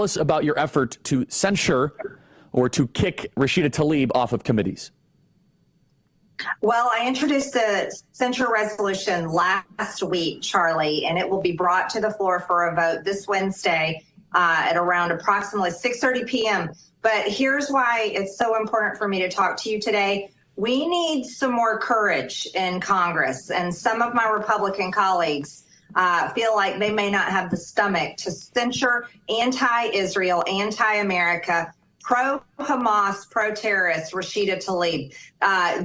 us about your effort to censure or to kick Rashida Tlaib off of committees. Well, I introduced the censure resolution last week, Charlie, and it will be brought to the floor for a vote this Wednesday at around approximately 6:30 p.m. But here's why it's so important for me to talk to you today. We need some more courage in Congress, and some of my Republican colleagues feel like they may not have the stomach to censure anti-Israel, anti-America, pro-Hamas, pro-terrorist Rashida Tlaib.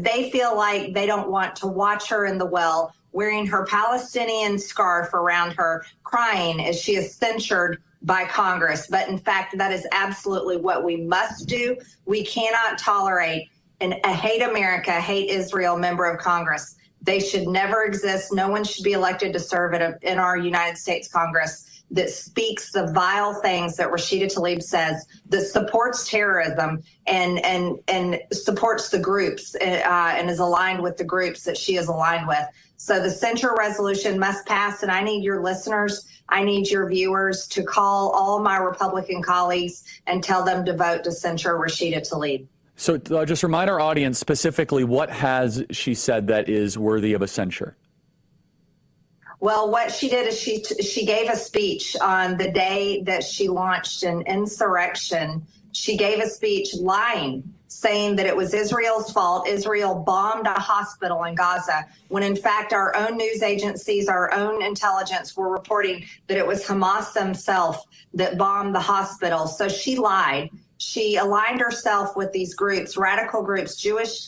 They feel like they don't want to watch her in the well, wearing her Palestinian scarf around her, crying as she is censured by Congress. But in fact, that is absolutely what we must do. We cannot tolerate a hate America, hate Israel member of Congress. They should never exist. No one should be elected to serve in our United States Congress that speaks the vile things that Rashida Tlaib says, that supports terrorism and supports the groups and is aligned with the groups that she is aligned with. So the censure resolution must pass, and I need your listeners, I need your viewers to call all my Republican colleagues and tell them to vote to censure Rashida Tlaib. So just remind our audience specifically, what has she said that is worthy of a censure? Well, what she did is she gave a speech on the day that she launched an insurrection. She gave a speech lying, saying that it was Israel's fault. Israel bombed a hospital in Gaza, when in fact our own news agencies, our own intelligence were reporting that it was Hamas themselves that bombed the hospital. So she lied. She aligned herself with these groups, radical groups, Jewish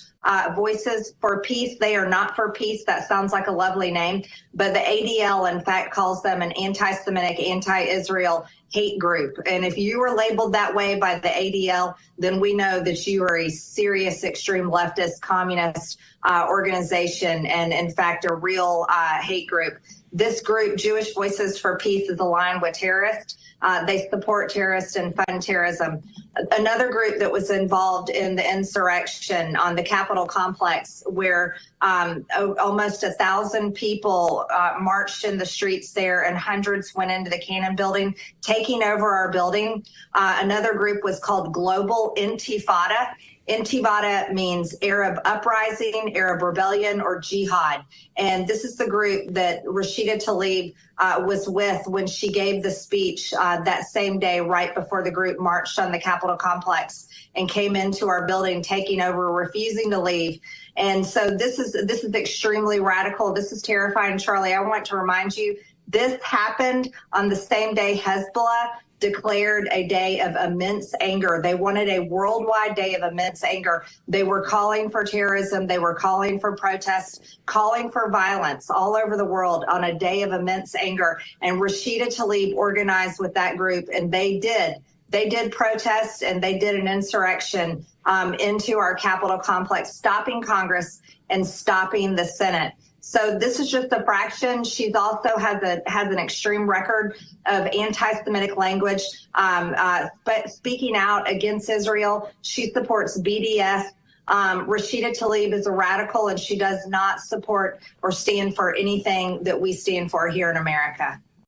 Voices for Peace. They are not for peace. That sounds like a lovely name. But the ADL, in fact, calls them an anti-Semitic, anti-Israel hate group. And if you were labeled that way by the ADL, then we know that you are a serious extreme leftist communist organization and, in fact, a real hate group. This group, Jewish Voices for Peace, is aligned with terrorists. They support terrorists and fund terrorism. Another group that was involved in the insurrection on the Capitol complex, where almost 1,000 people marched in the streets there and hundreds went into the Cannon building, taking over our building. Another group was called Global Intifada. Intifada means Arab uprising, Arab rebellion, or jihad. And this is the group that Rashida Tlaib was with when she gave the speech that same day, right before the group marched on the Capitol complex and came into our building, taking over, refusing to leave. And so this is extremely radical. This is terrifying, Charlie. I want to remind you, this happened on the same day Hezbollah declared a day of immense anger. They wanted a worldwide day of immense anger. They were calling for terrorism. They were calling for protests, calling for violence all over the world on a day of immense anger. And Rashida Tlaib organized with that group, and they did protest, and they did an insurrection into our Capitol complex, stopping Congress and stopping the Senate. So this is just a fraction. She's also has an extreme record of anti-Semitic language, but speaking out against Israel. She supports BDS. Rashida Tlaib is a radical, and she does not support or stand for anything that we stand for here in America.